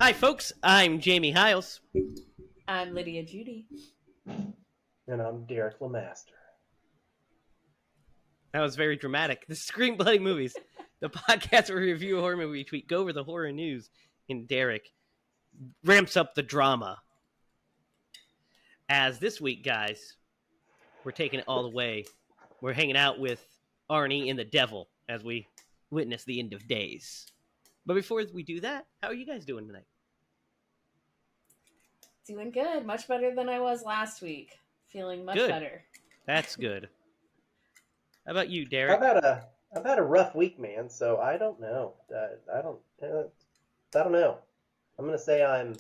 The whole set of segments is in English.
Hi, folks. I'm Jamie Hiles. I'm Lydia Judy. And I'm Derek Lemaster. That was very dramatic. The Scream Bloody Movies, the podcast where we review a horror movie each week, go over the horror news, and Derek ramps up the drama. As this week, guys, we're taking it all the way. We're hanging out with Arnie and the Devil as we witness the end of days. But before we do that, how are you guys doing tonight? Doing good. Much better than I was last week. Feeling much Good. better. That's good. How about you, Derek? I've had a rough week, man. So I don't know. I don't know. I'm gonna say I'm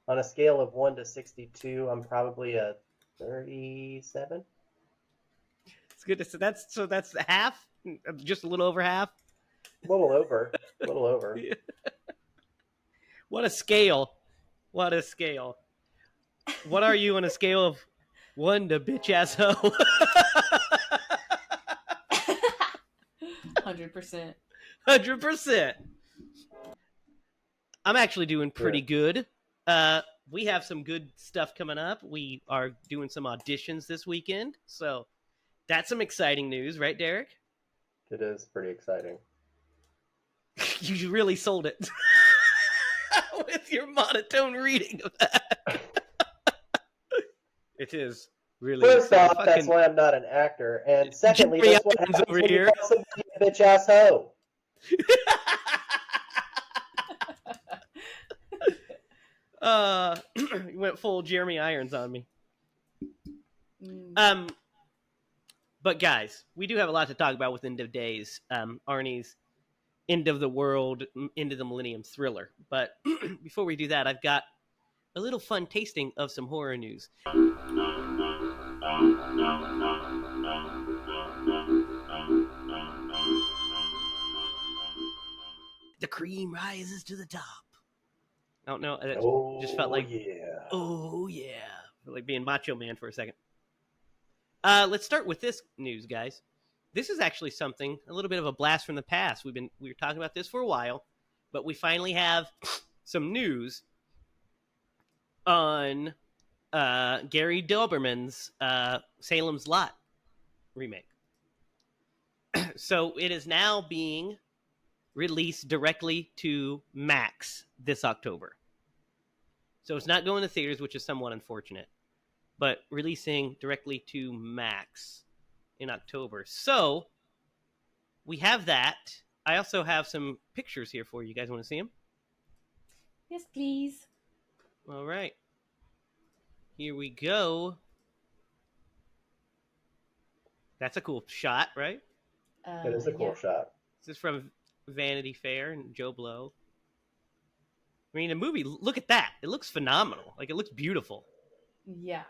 on a scale of 1 to 62. I'm probably a 37. It's good to say. That's half, just a little over half. A little over. Yeah. What a scale! What a scale! What are you on a scale of 1 to bitch ass hoe? 100%. 100%. I'm actually doing pretty good. We have some good stuff coming up. We are doing some auditions this weekend, so that's some exciting news, right, Derek? It is pretty exciting. You really sold it with your monotone reading of that. It is really. First off, that's why I'm not an actor, and secondly, that's what happens over when here. you call somebody a bitch ass hoe. You went full Jeremy Irons on me. But guys, we do have a lot to talk about with End of Days. Arnie's End of the World, End of the Millennium thriller. But before we do that, I've got a little fun tasting of some horror news. The cream rises to the top. I don't know. It just felt like, oh yeah, like being Macho Man for a second. Let's start with this news, guys. This is actually something, a little bit of a blast from the past. We were talking about this for a while, but we finally have some news on Gary Doberman's Salem's Lot remake. So it is now being released directly to Max this October. So it's not going to theaters, which is somewhat unfortunate, but releasing directly to Max in October. So we have that. I also have some pictures here for you. You guys want to see them? Yes, please. All right. Here we go. That's a cool shot, right? It is a cool shot. This is from Vanity Fair and Joe Blow. I mean, the movie, look at that. It looks phenomenal. Like, it looks beautiful. Yeah.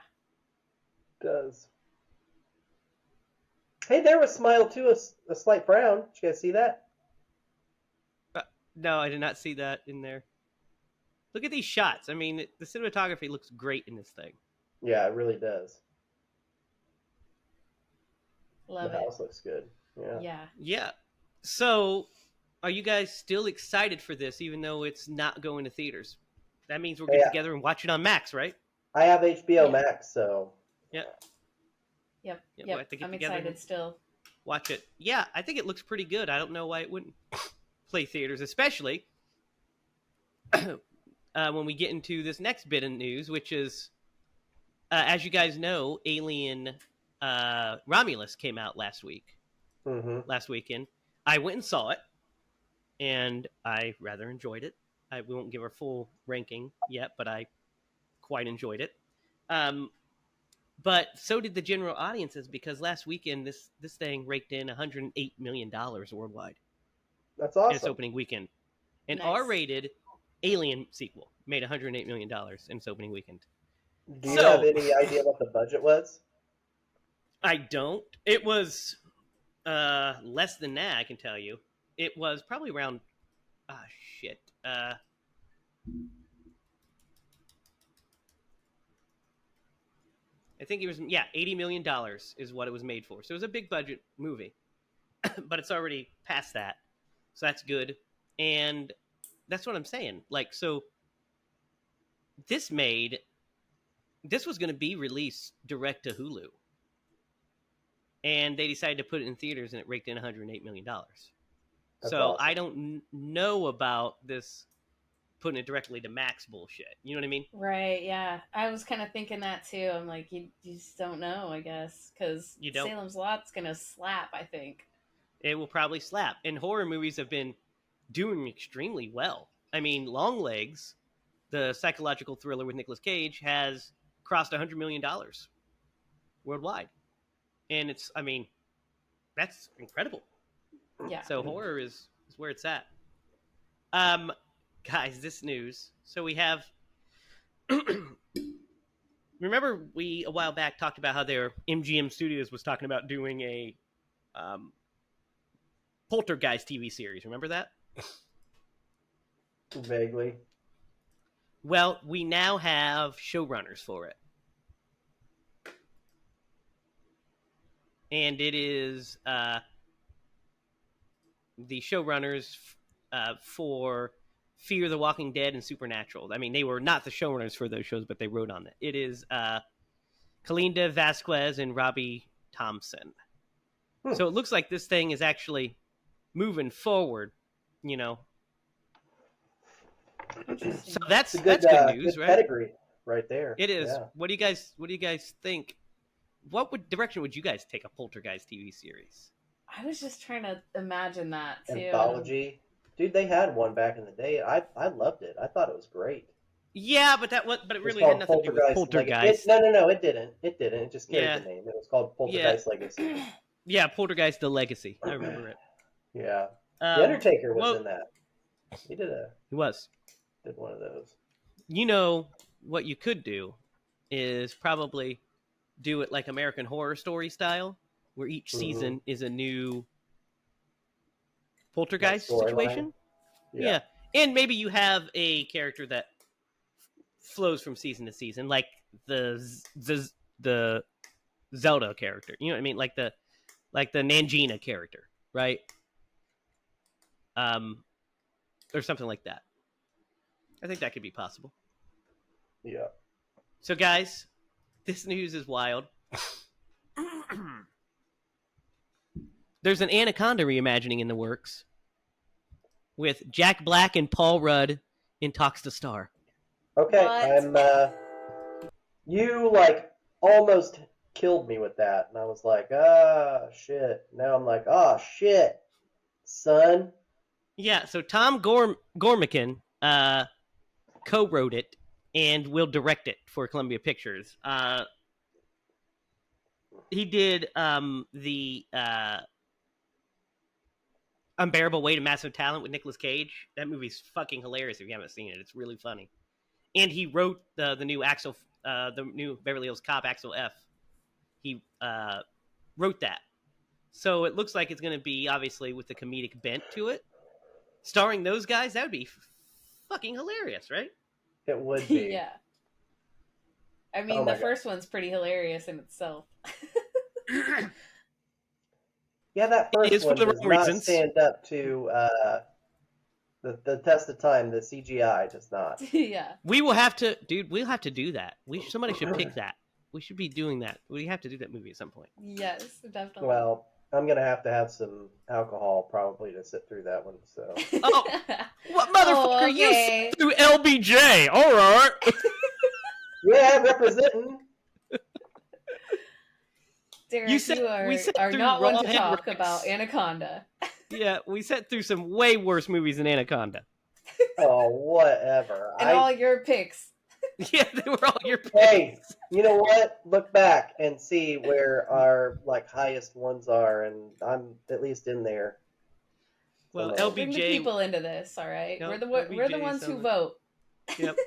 It does. Hey, there was Smile too, a slight frown. Did you guys see that? No, I did not see that in there. Look at these shots. I mean, the cinematography looks great in this thing. Yeah, it really does. Love the it. house looks good. Yeah. Yeah. So, are you guys still excited for this, even though it's not going to theaters? That means we'll get together and watch it on Max, right? I have HBO Max, so... Yeah. Yep. We'll have to get I'm together excited still. Watch it. Yeah, I think it looks pretty good. I don't know why it wouldn't play theaters, especially when we get into this next bit of news, which is, as you guys know, Alien Romulus came out last weekend. I went and saw it, and I rather enjoyed it. We won't give our full ranking yet, but I quite enjoyed it. But so did the general audiences, because last weekend this thing raked in $108 million worldwide. That's awesome. In its opening weekend. An Nice. R-rated Alien sequel made $108 million in its opening weekend. Do you have any idea what the budget was? I don't. It was less than that, I can tell you. It was probably around... I think it was, $80 million is what it was made for. So it was a big budget movie. But it's already past that. So that's good. And that's what I'm saying. Like, so this was going to be released direct to Hulu, and they decided to put it in theaters, and it raked in $108 million. That's so awesome. I don't know about this putting it directly to Max bullshit. You know what I mean? Right, yeah. I was kind of thinking that too. I'm like, you just don't know, I guess. Because Salem's Lot's going to slap, I think. It will probably slap. And horror movies have been doing extremely well. I mean, Longlegs, the psychological thriller with Nicolas Cage, has crossed $100 million worldwide. And that's incredible. Yeah. So horror is where it's at. Guys, this news. So we have... Remember we, a while back, talked about how their MGM Studios was talking about doing a Poltergeist TV series. Remember that? Vaguely. Well, we now have showrunners for it. And it is the showrunners for Fear the Walking Dead and Supernatural. I mean, they were not the showrunners for those shows, but they wrote on it. It is Kalinda Vasquez and Robbie Thompson. So it looks like this thing is actually moving forward, you know. So that's good news, good right? Pedigree right there. It is. Yeah. What do you guys think? What direction would you guys take a Poltergeist TV series? I was just trying to imagine that too. Anthology. Dude, they had one back in the day. I loved it. I thought it was great. Yeah, but it really had nothing to do with Poltergeist. No, it didn't. It just carried the name. It was called Poltergeist Legacy. Yeah, Poltergeist the Legacy. I remember it. Yeah. The Undertaker was in that. He did one of those. You know what you could do is probably do it like American Horror Story style, where each season is a new Poltergeist situation. Yeah. And maybe you have a character that flows from season to season, like the Zelda character. You know what I mean? Like the Nangina character, right? Or something like that. I think that could be possible. Yeah. So, guys, this news is wild. There's an Anaconda reimagining in the works with Jack Black and Paul Rudd in talks to star. Okay, you almost killed me with that, and I was like, shit. Now I'm like, shit, son. Yeah, so Tom Gormican co-wrote it and will direct it for Columbia Pictures. He did the Unbearable Weight of Massive Talent with Nicolas Cage. That movie's fucking hilarious if you haven't seen it. It's really funny. And he wrote the new Beverly Hills Cop, Axel F. He wrote that. So it looks like it's going to be, obviously, with the comedic bent to it. Starring those guys, that would be fucking hilarious, right? It would be. Yeah. I mean, the first one's pretty hilarious in itself. Yeah, that first one does not stand up to the test of time. The CGI does not. Yeah. We will have to, dude. We'll have to do that. Somebody should pick that. We should be doing that. We have to do that movie at some point. Yes, definitely. Well, I'm gonna have some alcohol probably to sit through that one. So. Oh, what motherfucker? Okay. You sit through LBJ? All right. Yeah, representing. Derek, you are not one to talk about Anaconda. Yeah, we sat through some way worse movies than Anaconda. Oh, whatever. And all your picks. Yeah, they were all your picks. Hey, you know what? Look back and see where our highest ones are, and I'm at least in there. Well, LBJ. Bring the people into this, all right? No, we're the ones who vote. Yep.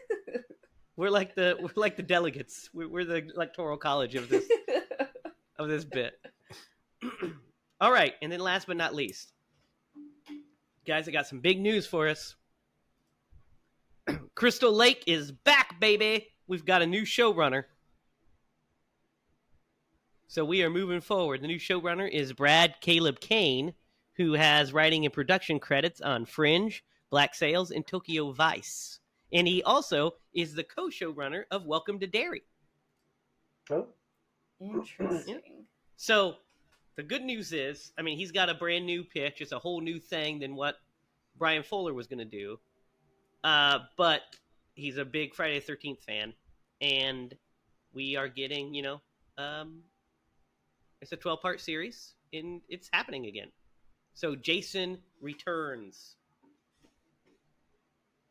We're like the delegates. We're the electoral college of this bit. All right, and then last but not least, guys, I got some big news for us. Crystal Lake is back, baby. We've got a new showrunner. So we are moving forward. The new showrunner is Brad Caleb Kane, who has writing and production credits on Fringe, Black Sails, and Tokyo Vice. And he also is the co-showrunner of Welcome to Derry. Oh. Interesting. So the good news is, I mean, he's got a brand new pitch. It's a whole new thing than what Brian Fuller was going to do. But he's a big Friday the 13th fan. And we are getting, it's a 12-part series, and it's happening again. So Jason returns.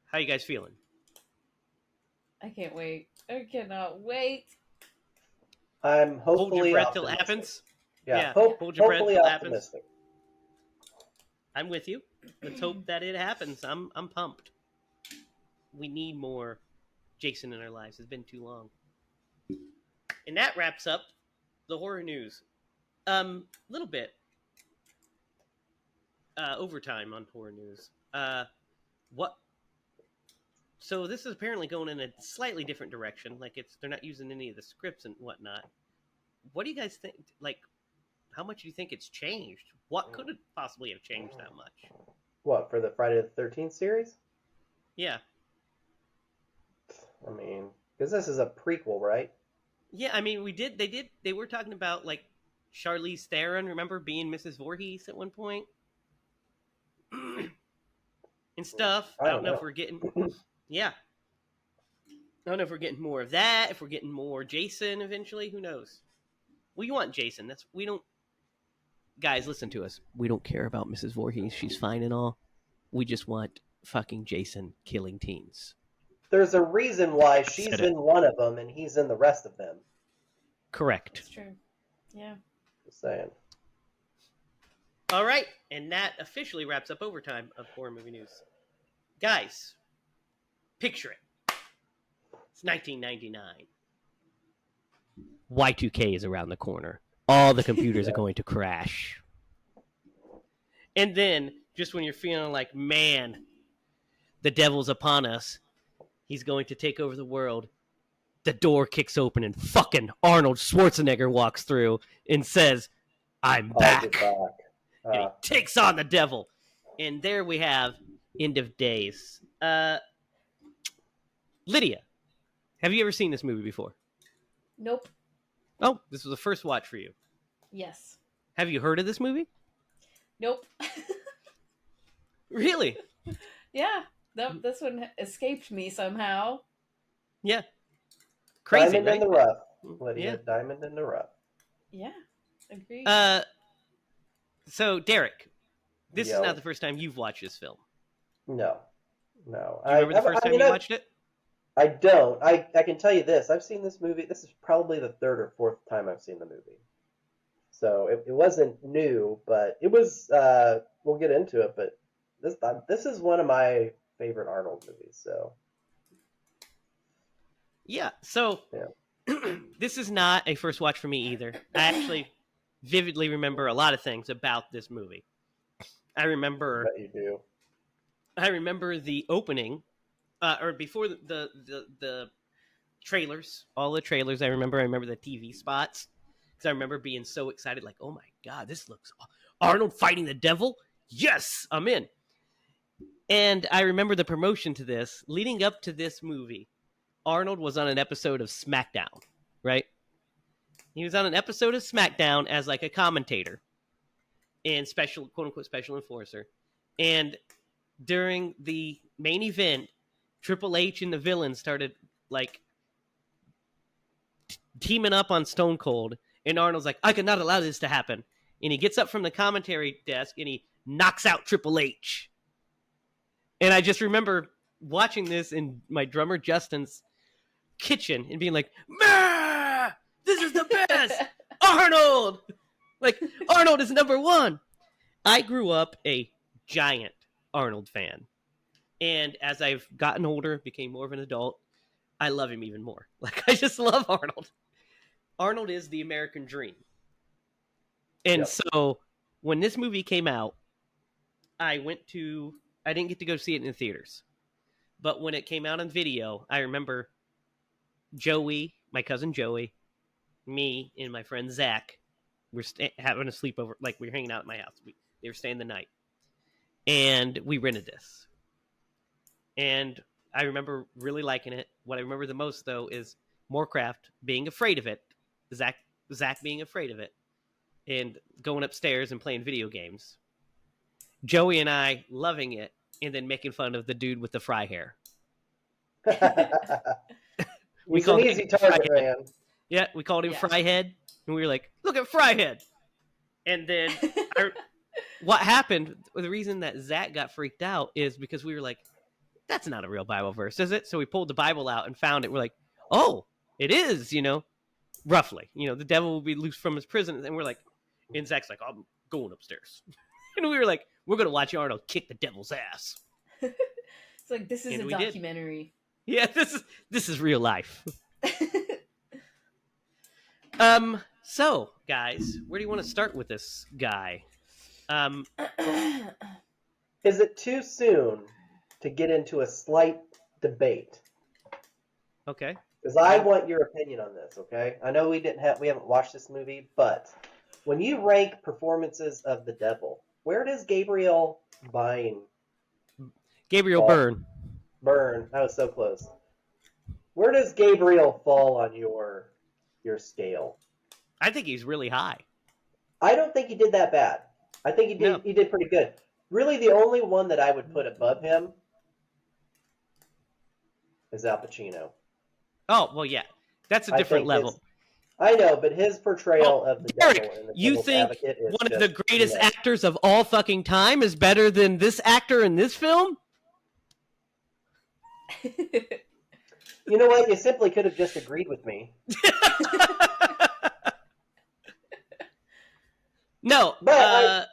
How you guys feeling? I can't wait. I cannot wait. I'm hopefully Hold your breath optimistic. till it happens. Yeah, hold your breath till it happens. Optimistic. I'm with you. Let's hope that it happens. I'm pumped. We need more Jason in our lives. It's been too long. And that wraps up the horror news. Little bit overtime on horror news. What? So this is apparently going in a slightly different direction. Like they're not using any of the scripts and whatnot. What do you guys think? Like, how much do you think it's changed? What could it possibly have changed that much? What, for the Friday the 13th series? Yeah. I mean, because this is a prequel, right? Yeah, I mean, they were talking about, like, Charlize Theron, remember, being Mrs. Voorhees at one point? And stuff. I don't know if we're getting... Yeah. I don't know if we're getting more of that, if we're getting more Jason eventually, who knows? We want Jason. We don't... Guys, listen to us. We don't care about Mrs. Voorhees. She's fine and all. We just want fucking Jason killing teens. There's a reason why she's in one of them and he's in the rest of them. Correct. That's true. Yeah. Just saying. All right, and that officially wraps up overtime of horror movie news. Guys, picture it. It's 1999. Y2K is around the corner. All the computers are going to crash. And then, just when you're feeling like, man, the devil's upon us, he's going to take over the world, the door kicks open and fucking Arnold Schwarzenegger walks through and says, I'm back. And he takes on the devil. And there we have End of Days. Lydia, have you ever seen this movie before? Nope. Oh, this was the first watch for you. Yes. Have you heard of this movie? Nope. Really? Yeah. This one escaped me somehow. Yeah. Crazy, Diamond right? in the rough, Lydia. Yeah. Diamond in the rough. Yeah. Agreed. So, Derek, this is not the first time you've watched this film. No. Do you remember the first time you watched it? I don't. I can tell you this. I've seen this movie. This is probably the third or fourth time I've seen the movie. So it wasn't new, but it was, we'll get into it, but this is one of my favorite Arnold movies, so. Yeah, so this is not a first watch for me either. I actually vividly remember a lot of things about this movie. I remember... I bet you do. I remember the opening, or before the trailers, all the trailers. I remember the TV spots, because I remember being so excited, like, oh my God, this looks... Arnold fighting the devil? Yes, I'm in. And I remember the promotion to this, leading up to this movie, Arnold was on an episode of SmackDown, right? He was on an episode of SmackDown as like a commentator and special, quote unquote, special enforcer. And during the main event, Triple H and the villain started like teaming up on Stone Cold. And Arnold's like, I could not allow this to happen. And he gets up from the commentary desk and he knocks out Triple H. And I just remember watching this in my drummer Justin's kitchen and being like, "Mah! This is the best! Arnold! Like, Arnold is number one!" I grew up a giant Arnold fan. And as I've gotten older, became more of an adult, I love him even more. Like, I just love Arnold. Arnold is the American dream. And so, when this movie came out, I didn't get to go see it in the theaters. But when it came out on video, I remember Joey, my cousin Joey, me, and my friend Zach were having a sleepover. Like, we were hanging out at my house. They were staying the night. And we rented this. And I remember really liking it. What I remember the most, though, is Moorcraft being afraid of it. Zach being afraid of it. And going upstairs and playing video games. Joey and I loving it, and then making fun of the dude with the fry hair. He's an easy target, man. Yeah, we called him Fryhead, and we were like, look at Fryhead. And then what happened, the reason that Zach got freaked out is because we were like, that's not a real Bible verse, is it? So we pulled the Bible out and found it. We're like, oh, it is, roughly. The devil will be loose from his prison. And we're like, and Zach's like, I'm going upstairs. And we were like, we're going to watch Arnold kick the devil's ass. It's like, this is a documentary. Did. Yeah, this is real life. So, guys, where do you want to start with this guy? Is it too soon to get into a slight debate? Okay. Because I want your opinion on this, okay? I know we haven't watched this movie, but when you rank performances of the devil, where does Gabriel Byrne? Byrne. That was so close. Where does Gabriel fall on your scale? I think he's really high. I don't think he did that bad. I think he did pretty good. Really, the only one that I would put above him is Al Pacino. Oh, well, yeah. That's a different level. I know, but his portrayal of the devil in the you think one of the greatest actors of all fucking time is better than this actor in this film? You know what? You simply could have just agreed with me. No, but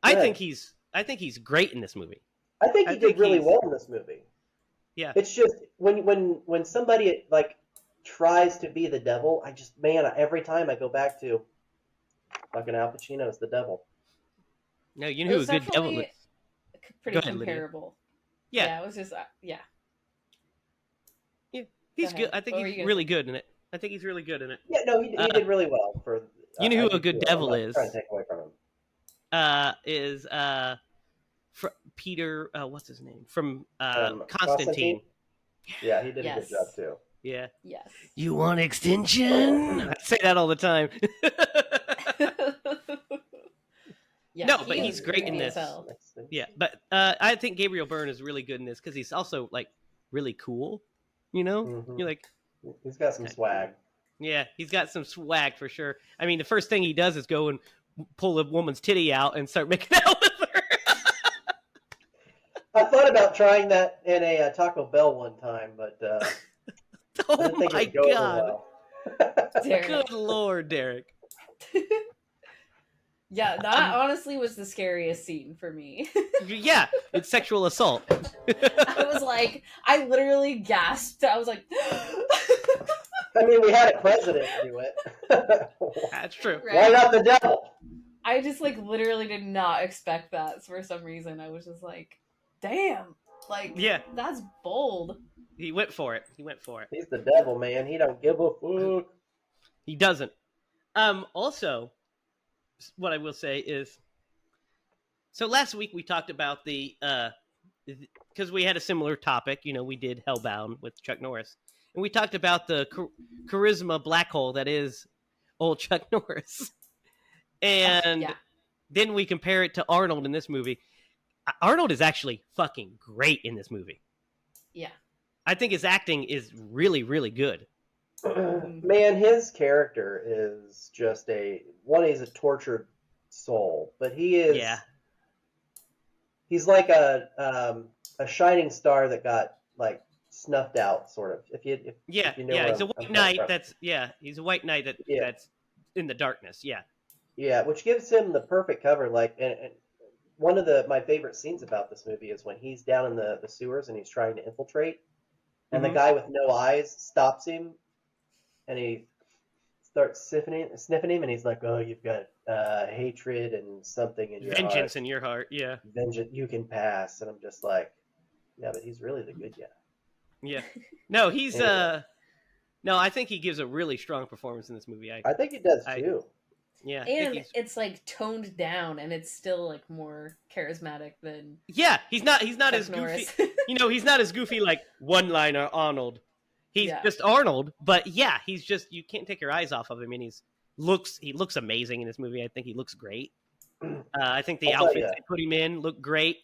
I think he's great in this movie. I think he did really well in this movie. Yeah, it's just when somebody like tries to be the devil, every time I go back to fucking Al Pacino's the devil. No, you know who a good devil is. Pretty comparable. Yeah, it was just Yeah, he's good. I think he's really good in it. Yeah, no, he did really well for. You know who a good devil is? Trying to take away from him. Is Peter? What's his name from Constantine? Yeah, he did a good job too. Yeah. Yes. You want extension? I say that all the time. Yeah, no, but he's great in this. Yeah, but I think Gabriel Byrne is really good in this because he's also like really cool. Mm-hmm. You're like, he's got some swag. Yeah, he's got some swag for sure. I mean, the first thing he does is go and pull a woman's titty out and start making out with her. I thought about trying that in a Taco Bell one time, but oh I didn't think my it would go God! Well. Good Lord, Derek. Yeah, that honestly was the scariest scene for me. Yeah, it's sexual assault. I was like, I literally gasped. I was like, I mean, we had a president do it. That's true. Right? Why not the devil? I just literally did not expect that for some reason. I was just like, damn. That's bold. He went for it. He's the devil, man. He don't give a fuck. He doesn't. Also, what I will say is, so last week we talked about because we had a similar topic. We did Hellbound with Chuck Norris. And we talked about the charisma black hole that is old Chuck Norris. And then we compare it to Arnold in this movie. Arnold is actually fucking great in this movie. Yeah. I think his acting is really, really good. Man, his character is just he's a tortured soul, but he is. Yeah. He's like a shining star that got snuffed out, sort of. If you know he's a white knight. He's a white knight that's in the darkness. Yeah. Yeah, which gives him the perfect cover. And one of my favorite scenes about this movie is when he's down in the sewers and he's trying to infiltrate, and the guy with no eyes stops him. And he starts sniffing him, and he's like, "Oh, you've got hatred and something in your vengeance heart. in your heart, yeah. Vengeance, you can pass." And I'm just like, "Yeah, but he's really the good guy." Yeah, no, he's no, I think he gives a really strong performance in this movie. I think he does too. Yeah, and it's toned down, and it's still more charismatic than. Yeah, he's not Chuck as Norris. goofy. He's not as goofy like one-liner Arnold. He's just Arnold, but yeah, he's just, you can't take your eyes off of him, and he looks amazing in this movie. I think he looks great. I think the outfits they put him in look great.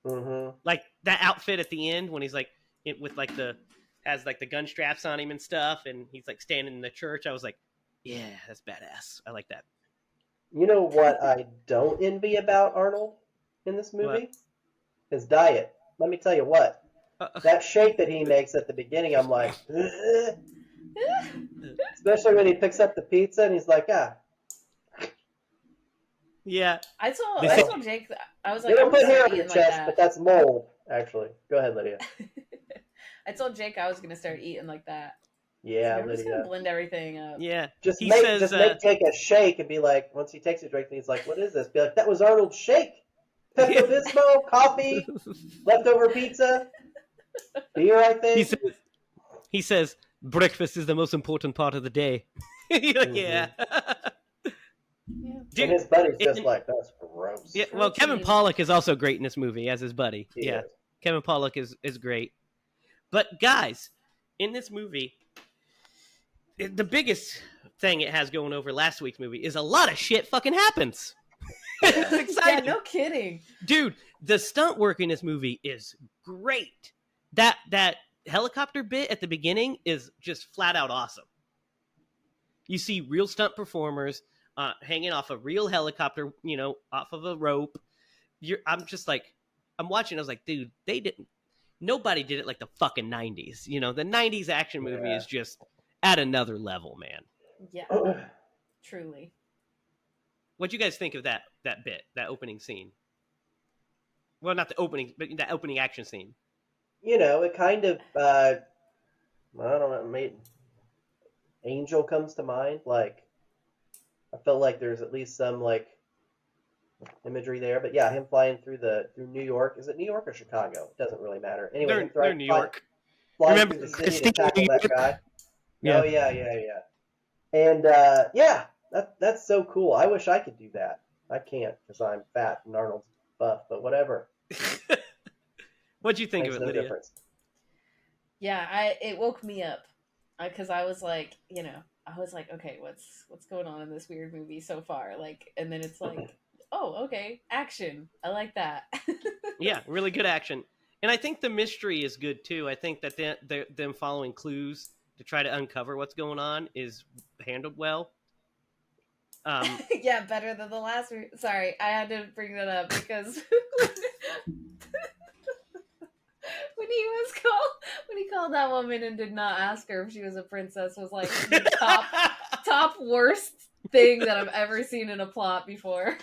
Mm-hmm. Like that outfit at the end when he's like with like has like the gun straps on him and stuff, and he's like standing in the church. I was like, yeah, that's badass. I like that. You know what I don't envy about Arnold in this movie? What? His diet. Let me tell you what. That shake that he makes at the beginning, I'm like, especially when he picks up the pizza and he's like, Yeah. I told Jake that I was they like, don't put hair on eating your like chest, that. but that's mold, actually. Go ahead, Lydia. I told Jake I was gonna start eating like that. Yeah, I'm just Lydia. gonna blend everything up. Yeah. Just make Jake a shake and be like, once he takes a drink, and he's like, what is this? Be like, that was Arnold's shake. Pepto-Bismol, coffee, leftover pizza, beer, I think. He says, breakfast is the most important part of the day. You're like, yeah. Dude, and his buddy's just like, that's gross. Yeah, well, Kevin Pollak is also great in this movie as his buddy. He is. Kevin Pollak is great. But guys, in this movie, the biggest thing it has going over last week's movie is a lot of shit fucking happens. It's exciting. Yeah, no kidding. Dude, the stunt work in this movie is great. That helicopter bit at the beginning is just flat out awesome. You see real stunt performers hanging off a real helicopter, off of a rope. I'm just like, I'm watching. I was like, dude, nobody did it like the fucking 90s. The 90s action movie is just at another level, man. Yeah, truly. What'd you guys think of that bit, that opening scene? Well, not the opening, but that opening action scene. It kind of, I don't know, Angel comes to mind. Like, I felt like there's at least some, like, imagery there. But yeah, him flying through New York. Is it New York or Chicago? It doesn't really matter. Anyway, they're New York. Flying through the city to tackle that guy. Yeah. Oh, yeah. And, that's so cool. I wish I could do that. I can't because I'm fat and Arnold's buff, but whatever. What'd you think of it, Lydia? Difference. Yeah, it woke me up because I was like, okay, what's going on in this weird movie so far? Like, and then it's like, oh, okay, action. I like that. Yeah, really good action, and I think the mystery is good too. I think that them following clues to try to uncover what's going on is handled well. Yeah, better than the last. Sorry, I had to bring that up because when he called that woman and did not ask her if she was a princess was like the top worst thing that I've ever seen in a plot before.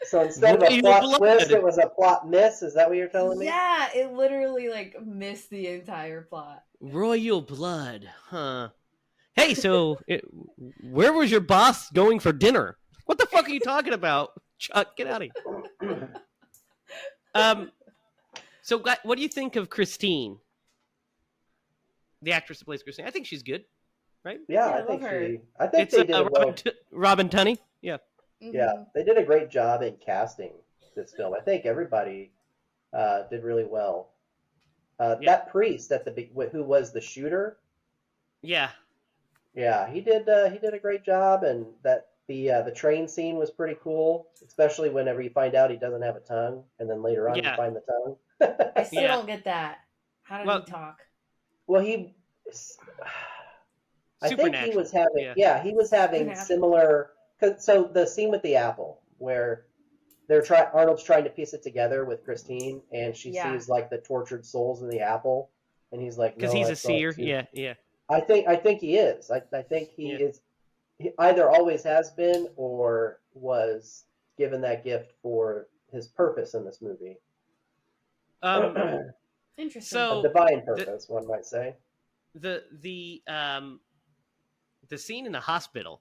So instead of a plot twist, it was a plot miss. Is that what you're telling me? Yeah, it literally missed the entire plot. Royal blood, huh? Hey, so where was your boss going for dinner? What the fuck are you talking about, Chuck? Get out of here. So what do you think of Christine, the actress that plays Christine? I think she's good, right? Yeah, I think they did Robin Tunney. Yeah. Mm-hmm. Yeah, they did a great job in casting this film. I think everybody did really well. That priest who was the shooter. Yeah. Yeah, he did a great job, and that the train scene was pretty cool, especially whenever you find out he doesn't have a tongue, and then later on you find the tongue. I still don't get that. How did he talk? Well, I think he was having similar. So the scene with the apple, where Arnold's trying to piece it together with Christine, and she sees like the tortured souls in the apple, and he's like, because he's a seer. Yeah. I think he is. I think he is. He either always has been or was given that gift for his purpose in this movie. Interesting. So, a divine purpose, one might say. The scene in the hospital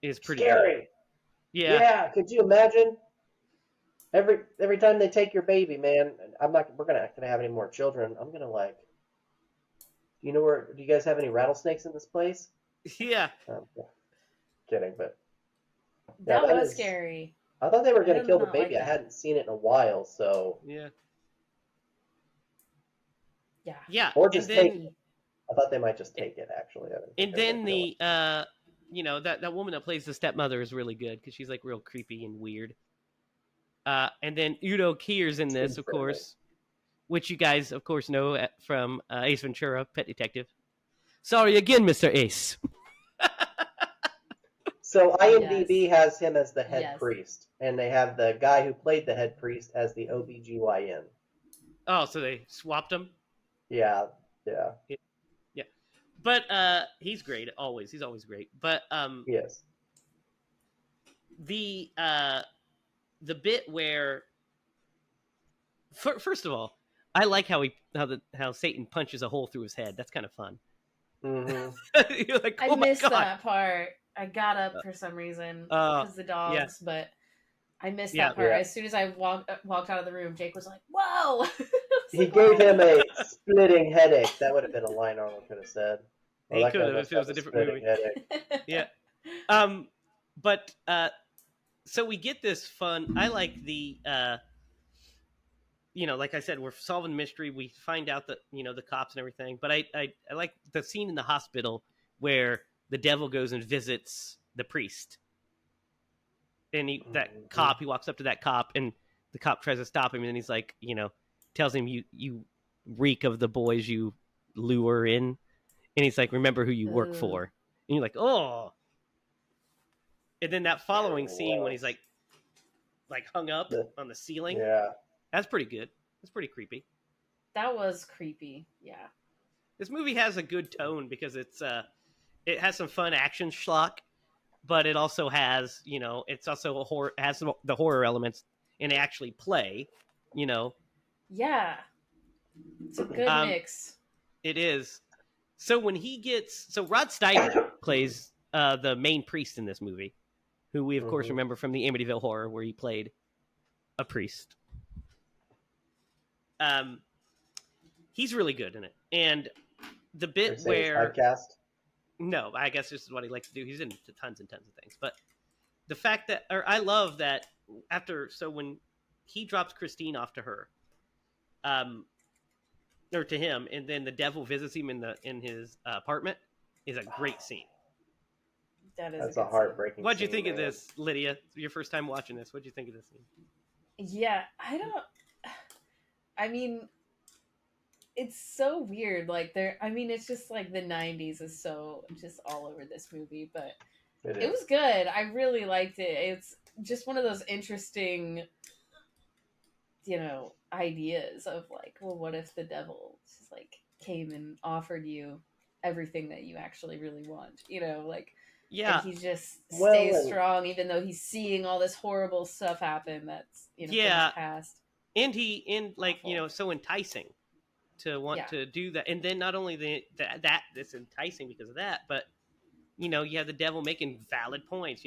is pretty scary. Good. Yeah. Could you imagine? Every time they take your baby, man, we're not gonna have any more children. I'm gonna do you guys have any rattlesnakes in this place? Yeah. Kidding, but that was scary. I thought they were I going to did kill the not like baby. I that. hadn't seen it in a while, so Yeah. Yeah. Yeah. or And just then take. I thought they might just take it. Actually, I didn't think and they were going then to kill it. the that woman that plays the stepmother is really good because she's like real creepy and weird. And then Udo Kier's in this, Seems of friendly. course, which you guys, of course, know from Ace Ventura, Pet Detective. Sorry again, Mr. Ace. So IMDb Yes. has him as the head Yes. priest, and they have the guy who played the head priest as the OBGYN. Oh, so they swapped him? Yeah, yeah, Yeah. But he's great always. He's always great. But yes. the bit where first of all, I like how Satan punches a hole through his head. That's kind of fun. Mm-hmm. You're like, I oh my missed god. that part. I got up for some reason because the Yeah. dogs, but I missed Yeah. that part. Yeah. As soon as I walked out of the room, Jake was like, "Whoa!" He gave him a splitting headache. That would have been a line Arnold could have said. Well, He that could guy have must if it have was a a different splitting movie. headache. Yeah. But so we get this fun. I like the like I said, we're solving mystery. We find out that the cops and everything. But I like the scene in the hospital where the devil goes and visits the priest, and that cop, he walks up to that cop, and the cop tries to stop him, and he's like, tells him, you reek of the boys you lure in, and he's like, remember who you work for, and you're like, oh. And then that following scene when he's like hung up on the ceiling, Yeah. that's pretty good. That's pretty creepy. That was creepy. Yeah. This movie has a good tone because it has some fun action schlock, but it also has, it's also a horror, has the horror elements, and they actually play, Yeah. It's a good mix. It is. So when Rod Steiger plays the main priest in this movie, who we of course remember from the Amityville Horror, where he played a priest. He's really good in it, and the bit where no, I guess this is what he likes to do. He's in tons and tons of things, but the fact that, or I love that when he drops Christine off to her, or to him, and then the devil visits him in his apartment, is a great scene. That's a heartbreaking. What'd you think of this, Lydia? Your first time watching this. What'd you think of this scene? Yeah, I mean, it's so weird. Like it's just like the '90s is so just all over this movie, but it was good. I really liked it. It's just one of those interesting, ideas of like, well, what if the devil just like came and offered you everything that you actually really want? Yeah, and he just stays strong even though he's seeing all this horrible stuff happen. That's from his past. And so enticing to want to do that. And then not only that it's enticing because of that, but you have the devil making valid points.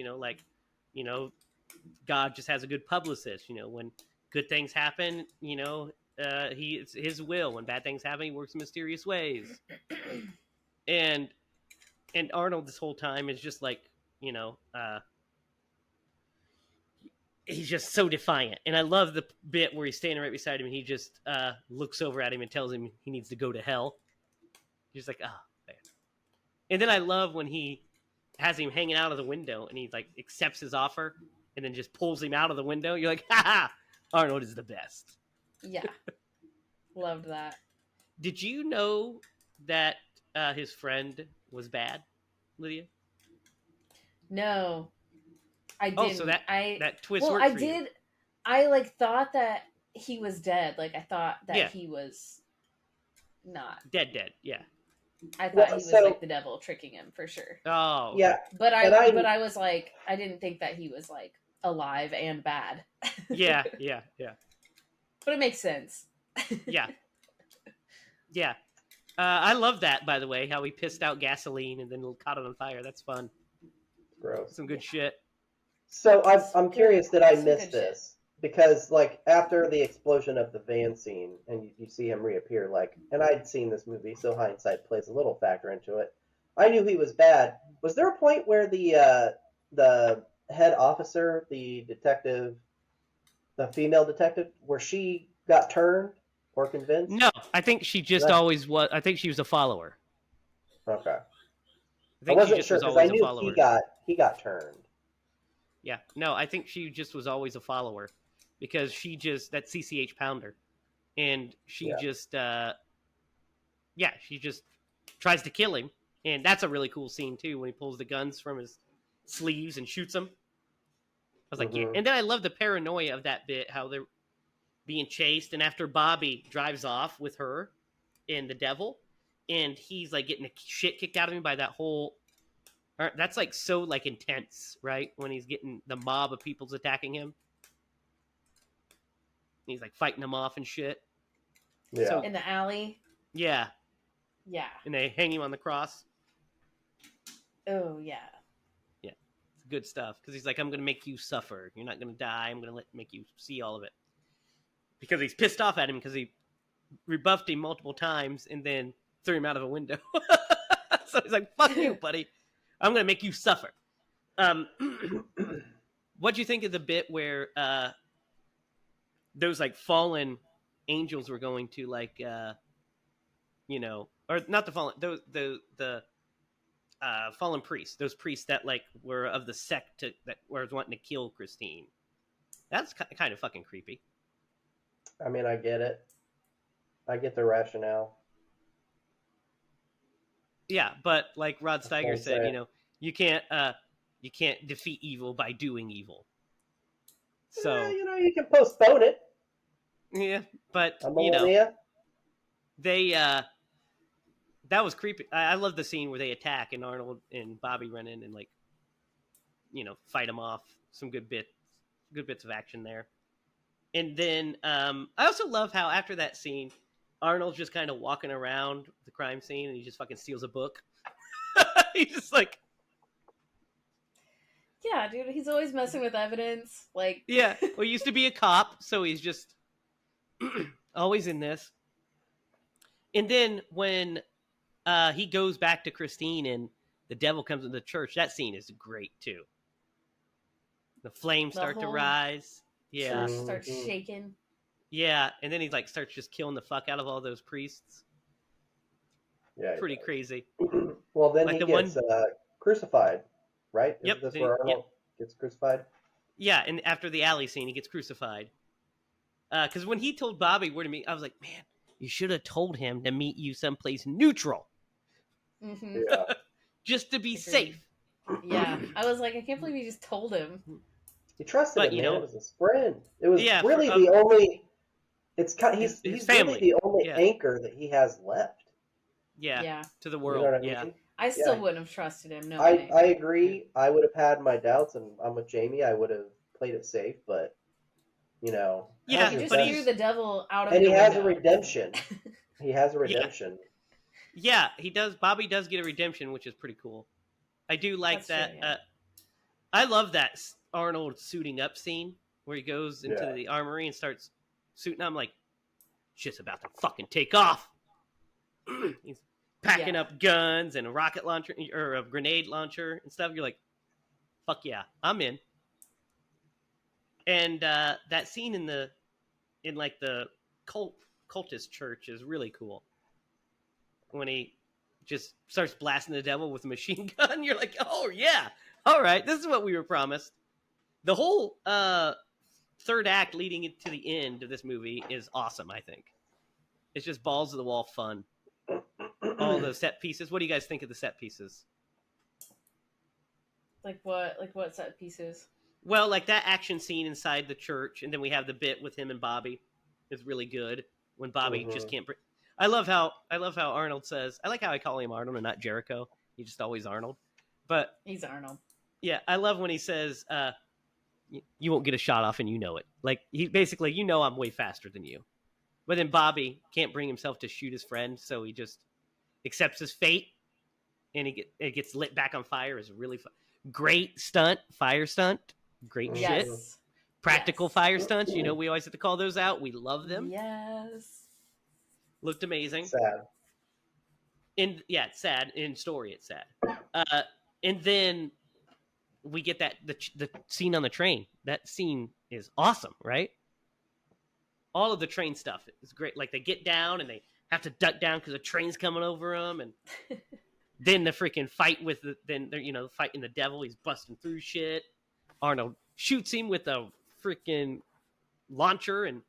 God just has a good publicist. When good things happen, it's his will. When bad things happen, he works in mysterious ways. And Arnold this whole time is just like, he's just so defiant. And I love the bit where he's standing right beside him and he just looks over at him and tells him he needs to go to hell. He's like, oh, man. And then I love when he has him hanging out of the window and he like accepts his offer and then just pulls him out of the window. You're like, ha ha, Arnold is the best. Yeah. Loved that. Did you know that his friend was bad, Lydia? No, I didn't. Oh, so that twist well, worked I for did. you. I thought that he was dead. Like I thought that he was not dead. Yeah. I thought he was like the devil tricking him for sure. Oh, yeah. But I was like, I didn't think that he was like alive and bad. Yeah. But it makes sense. Yeah. I love that, by the way, how he pissed out gasoline and then caught it on fire. That's fun. Gross. Some good shit. So I'm curious that I missed this because like after the explosion of the van scene and you see him reappear, like, and I'd seen this movie, so hindsight plays a little factor into it. I knew he was bad. Was there a point where the head officer, the detective, the female detective, where she got turned or convinced? No, I think she just That, always was. I think she was a follower. okay. I I think she wasn't just sure was because I always a knew follower. he got turned. Yeah, no, I think she just was always a follower because she just that CCH pounder, and she Yeah. just she just tries to kill him, and that's a really cool scene too when he pulls the guns from his sleeves and shoots him. I was like, yeah, and then I love the paranoia of that bit, how they're being chased, and after Bobby drives off with her and the devil, and he's like getting the shit kicked out of him by that whole. That's like so like intense, right? When he's getting the mob of people's attacking him, he's like fighting them off and shit. Yeah. So In the alley. yeah, Yeah. and they hang him on the cross. Oh yeah. Yeah, it's good stuff because he's like, I'm gonna make you suffer. You're not gonna die. I'm gonna make you see all of it. Because he's pissed off at him because he rebuffed him multiple times and then threw him out of a window. So he's like, "Fuck you, buddy. I'm gonna make you suffer." What'd you think of the bit where those like fallen angels were going to like or not the fallen the fallen priests, those priests that like were of the sect that were wanting to kill Christine? That's kind of fucking creepy. I mean, I get it. I get the rationale. Yeah, but like Rod Steiger said, it. you can't defeat evil by doing evil. So you can postpone it. yeah, but they that was creepy. I love the scene where they attack and Arnold and Bobby run in and like fight them off. Some good bits of action there. And then I also love how after that scene, Arnold's just kind of walking around the crime scene and he just fucking steals a book. He's just like, yeah, dude, he's always messing with evidence. Like, yeah, well, he used to be a cop, so he's just always in this. And then when he goes back to Christine and the devil comes into the church, that scene is great too. The flames start to rise. Yeah, church starts shaking. Yeah, and then he like starts just killing the fuck out of all those priests. Yeah, pretty crazy. Well, then like he gets crucified, right? Yep. Is this where Arnold gets crucified? Yeah, and after the alley scene, he gets crucified. Because when he told Bobby where to meet, I was like, man, you should have told him to meet you someplace neutral. Mm-hmm. Yeah. Just to be safe. Yeah, I was like, I can't believe you just told him. He trusted him, man. It was his friend. It was really the only. It's kind. He's family. Really the only anchor that he has left. Yeah. To the world. You know what I mean? I still wouldn't have trusted him. No, I agree. I would have had my doubts, and I'm with Jamie. I would have played it safe, but yeah, he just threw the devil out of. And he has a redemption. He has a redemption. Yeah, he does. Bobby does get a redemption, which is pretty cool. I do like that. True, I love that Arnold suiting up scene where he goes into the armory and starts suiting up. I'm like, shit's about to fucking take off. He's packing up guns and a rocket launcher or a grenade launcher and stuff. You're like, fuck yeah, I'm in. And that scene in the cultist church is really cool. When he just starts blasting the devil with a machine gun, you're like, oh yeah, all right, this is what we were promised. The whole third act leading to the end of this movie is awesome, I think. It's just balls to the wall fun. All those set pieces. What do you guys think of the set pieces? Like what? Like what set pieces? Well, like that action scene inside the church, and then we have the bit with him and Bobby. Is really good when Bobby just can't. I love how Arnold says. I like how I call him Arnold and not Jericho. He's just always Arnold. But he's Arnold. Yeah, I love when he says, "You won't get a shot off, and you know it." Like he basically, I'm way faster than you. But then Bobby can't bring himself to shoot his friend, so he just accepts his fate, and it gets lit back on fire. Is really great stunt, fire stunt, great shit. Practical fire stunts. We always have to call those out. We love them. Yes. Looked amazing. Sad. It's sad. In story, it's sad. And then we get that the scene on the train. That scene is awesome, right? All of the train stuff is great. Like they get down and they have to duck down because the train's coming over them, and then the freaking fight with they're fighting the devil. He's busting through shit. Arnold shoots him with a freaking launcher and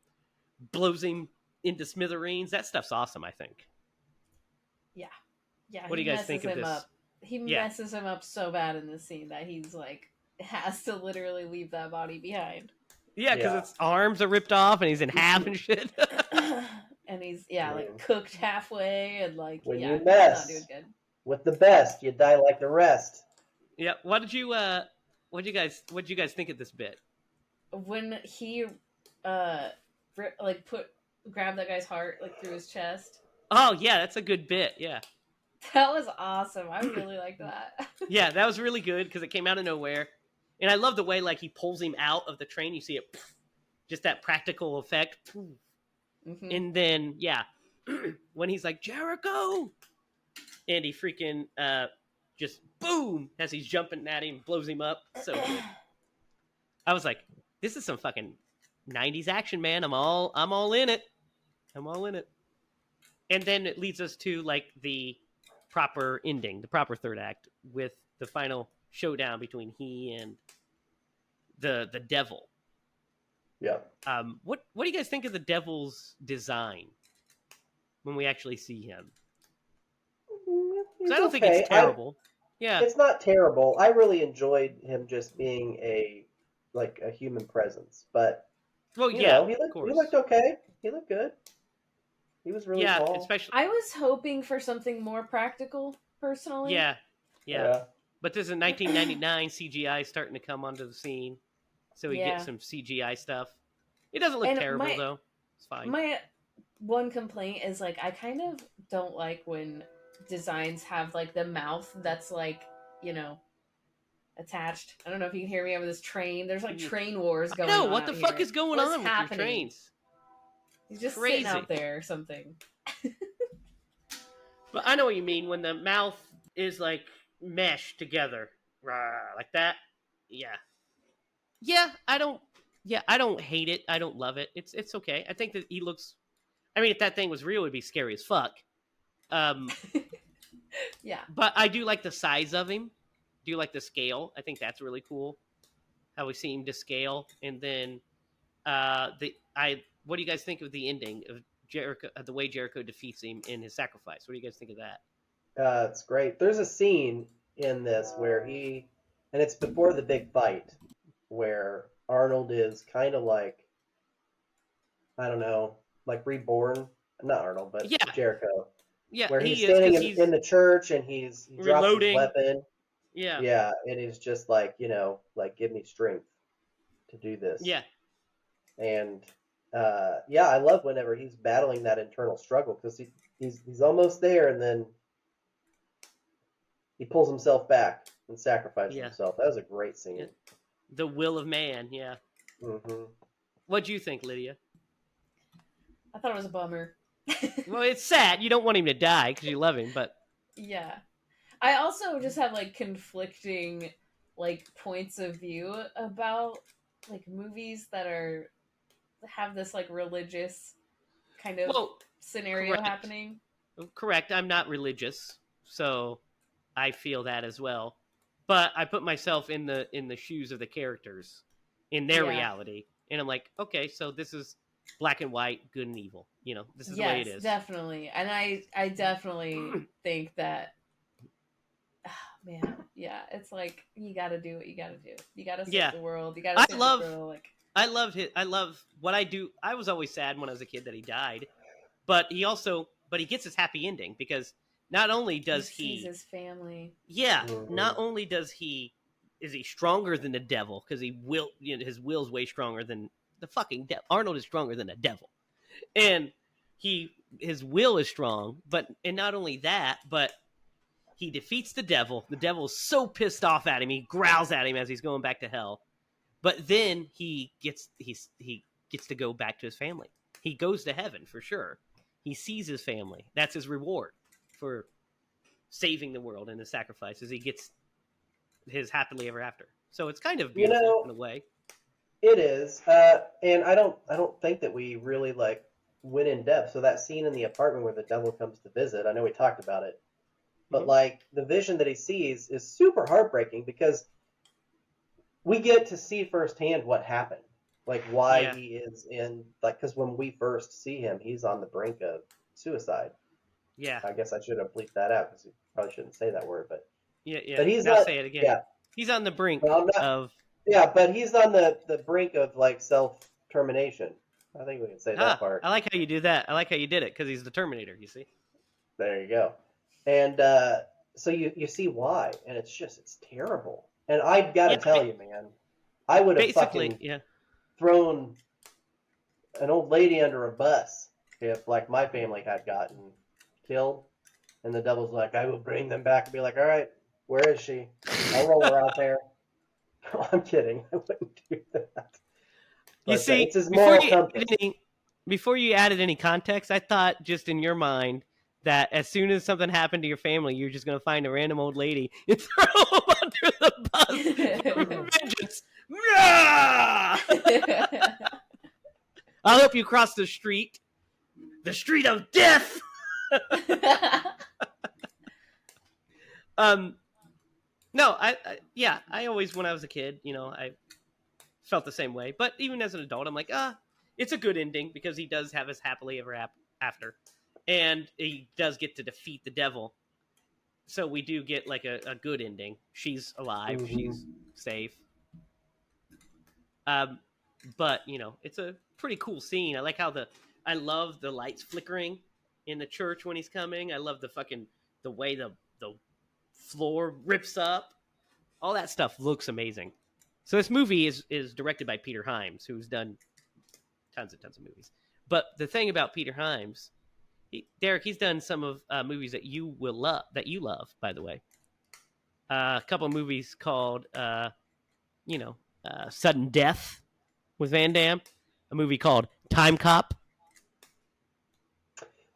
blows him into smithereens. That stuff's awesome, I think. Yeah. What do you guys think of this? He messes him up so bad in this scene that he's like has to literally leave that body behind. Yeah, because its arms are ripped off and he's in half and shit. And he's like cooked halfway and like when you mess not doing good. with the best, you die like the rest. Yeah. What did you guys think of this bit? When he grabbed that guy's heart like through his chest. Oh yeah, that's a good bit. Yeah. That was awesome. I really liked that. Yeah, that was really good because it came out of nowhere. And I love the way like he pulls him out of the train. You see it, just that practical effect. Mm-hmm. And then, when he's like, Jericho! And he freaking just boom as he's jumping at him, blows him up. So good. I was like, this is some fucking 90s action, man. I'm all in it. I'm all in it. And then it leads us to like the proper ending, the proper third act with the final showdown between he and the devil. Yeah. What do you guys think of the devil's design when we actually see him? I don't think it's terrible. It's not terrible. I really enjoyed him just being a human presence, but he looked okay. He looked good. He was really tall. Especially. I was hoping for something more practical, personally. Yeah. But this is 1999 CGI starting to come onto the scene, so we get some CGI stuff. It doesn't look terrible though. It's fine. My one complaint is like I kind of don't like when designs have like the mouth that's like attached. I don't know if you can hear me over this train. There's like train wars going on. No, what the fuck is going on with your trains? He's just sitting out there or something. But I know what you mean when the mouth is like meshed together, like that. Yeah. I don't hate it. I don't love it. It's okay. I think that he looks. I mean, if that thing was real, it'd be scary as fuck. Yeah. But I do like the size of him. Do you like the scale? I think that's really cool. How we see him to scale, and then what do you guys think of the ending of Jericho? The way Jericho defeats him in his sacrifice. What do you guys think of that? It's great. There's a scene in this where and it's before the big fight, where Arnold is kind of like, I don't know, like reborn. Not Arnold, but Jericho. Yeah, where he's standing in the church and he drops his weapon. Yeah, and he's just like, like give me strength to do this. Yeah, and I love whenever he's battling that internal struggle because he's almost there and then he pulls himself back and sacrifices himself. That was a great scene. Yeah. The will of man. Yeah. Mm-hmm. What'd you think, Lydia? I thought it was a bummer. Well, it's sad. You don't want him to die because you love him, but yeah. I also just have like conflicting like points of view about like movies that have this like religious kind of scenario happening. Correct. I'm not religious, so I feel that as well. But I put myself in the shoes of the characters, in their reality, and I'm like, okay, so this is black and white, good and evil. This is the way it is. Definitely. And I definitely think that, man, it's like you got to do what you got to do. You got to save the world. You got to save the girl. I love what I do. I was always sad when I was a kid that he died, but he gets his happy ending because not only does he sees his family. Yeah, not only is he stronger than the devil because his will's way stronger than the fucking devil. Arnold is stronger than the devil, and his will is strong. And not only that, but he defeats the devil. The devil's so pissed off at him, he growls at him as he's going back to hell. But then he gets to go back to his family. He goes to heaven for sure. He sees his family. That's his reward for saving the world and his sacrifices. He gets his happily ever after. So it's kind of You beautiful know, in a way. it is, and I don't think that we really like went in depth. So that scene in the apartment where the devil comes to visit, I know we talked about it, but Hmm. like the vision that he sees is super heartbreaking because we get to see firsthand what happened, like why Yeah, he is in like because when we first see him, he's on the brink of suicide. yeah, I guess I should have bleeped that out because you probably shouldn't say that word, yeah, yeah. but he's Now not. say it again. Yeah, He's on the brink well, I'm not. of. Yeah, but he's on the brink of like self termination. I think we can say that part. I like how you do that. I like how you did it because he's the Terminator. You see. There you go. And so you see why, and it's terrible. And I gotta Yeah, tell you, man, I would have basically, fucking yeah. thrown an old lady under a bus if like my family had gotten killed. And the devil's like, I will bring them back and be like, all right, where is she? I'll roll her out there. No, I'm kidding. I wouldn't do that. You But see, it's his moral compass. before you added any context, I thought just in your mind that as soon as something happened to your family, you're just going to find a random old lady and throw them under the bus for vengeance. Nah! I'll help you cross the street of death. um, no, yeah, I always, when I was a kid, I felt the same way. But even as an adult, I'm like, it's a good ending because he does have his happily ever after, and he does get to defeat the devil. So we do get like a good ending. She's alive. Mm-hmm. She's safe. Um, but it's a pretty cool scene. I love the lights flickering in the church when he's coming. I love the way the floor rips up. All that stuff looks amazing. So this movie is directed by Peter Hyams, who's done tons of movies. But the thing about Peter Hyams, Derek, he's done some of movies that you love, by the way. A couple of movies called, Sudden Death with Van Damme. A movie called Time Cop.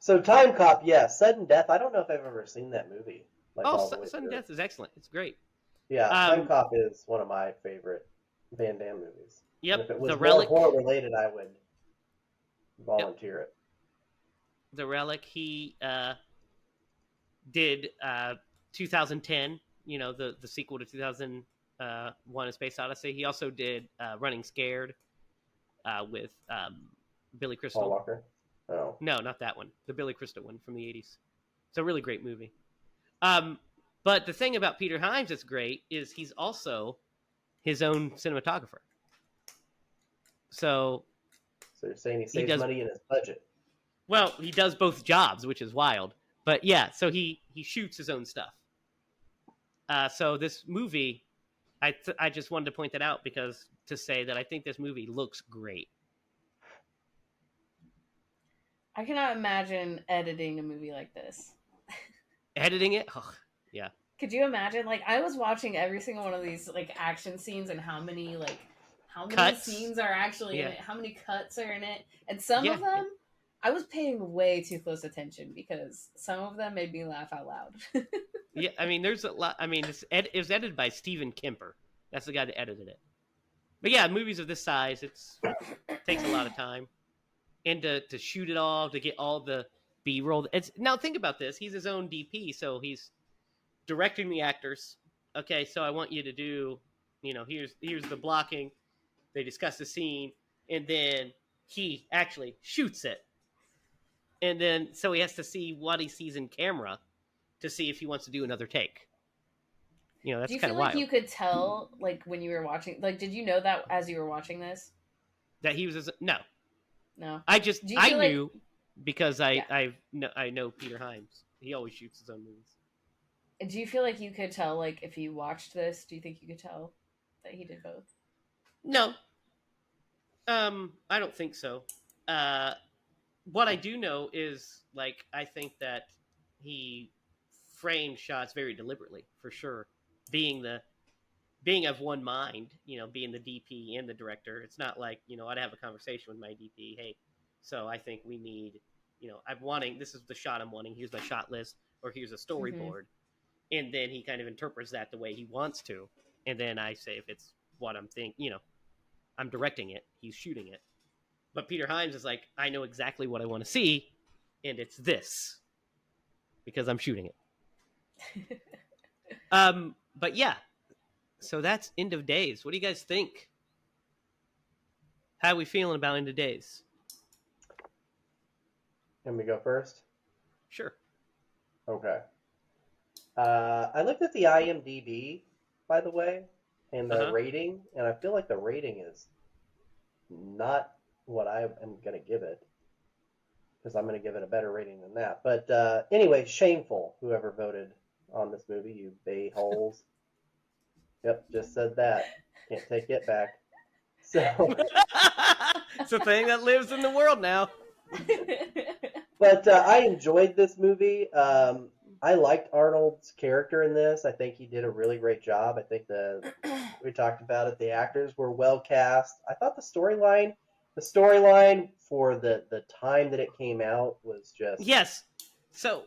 So Time Cop, yeah. Sudden Death, I don't know if I've ever seen that movie. Like all the way Sudden through. Death is excellent. It's great. Yeah, Time Cop is one of my favorite Van Damme movies. Yep. And if it was The more Relic. horror related, I would volunteer it. The Relic. He did 2010. The sequel to 2001: A Space Odyssey. He also did Running Scared with Billy Crystal. Paul Walker. Oh. No, not that one. The Billy Crystal one from the 80s. It's a really great movie. But the thing about Peter Hyams that's great is he's also his own cinematographer. So you're saying he saves money in his budget? Well, he does both jobs, which is wild. But yeah, so he shoots his own stuff. So this movie, I just wanted to point that out to say that I think this movie looks great. I cannot imagine editing a movie like this. Editing it? Oh, yeah. Could you imagine? Like, I was watching every single one of these like action scenes and how many cuts? Scenes are actually in it, how many cuts are in it, and some of them I was paying way too close attention because some of them made me laugh out loud. Yeah, I mean, there's a lot. I mean, it was edited by Steven Kemper. That's the guy that edited it. But yeah, movies of this size, it takes a lot of time, and to shoot it all, to get all the B-roll. Now think about this. He's his own DP, so he's directing the actors. Okay, so I want you to do, here's the blocking. They discuss the scene, and then he actually shoots it. And then, so he has to see what he sees in camera to see if he wants to do another take. That's kind of wild. Do you feel like you could tell, like, when you were watching, like, did you know that as you were watching this? That he was, no. No. I knew because I know Peter Hyams. He always shoots his own movies. Do you feel like you could tell, like, if you watched this, do you think you could tell that he did both? No. I don't think so. What I do know is, like, I think that he framed shots very deliberately, for sure. Being of one mind, being the DP and the director. It's not like, I'd have a conversation with my DP. Hey, so I think we need, this is the shot I'm wanting. Here's my shot list, or here's a storyboard. And then he kind of interprets that the way he wants to. and then I say if it's what I'm I'm directing it, he's shooting it. But Peter Hyams is like, I know exactly what I want to see, and it's this because I'm shooting it. But yeah, so that's End of Days. What do you guys think? How are we feeling about End of Days? Can we go first? Sure. Okay. I looked at the IMDb, by the way, and the rating, and I feel like the rating is not what I am going to give it, because I'm going to give it a better rating than that. But anyway, shameful, whoever voted on this movie, you bay-holes. Yep, just said that. Can't take it back. So it's a thing that lives in the world now. But I enjoyed this movie. I liked Arnold's character in this. I think he did a really great job. I think we talked about it. The actors were well cast. I thought the storyline for the time that it came out was just yes. So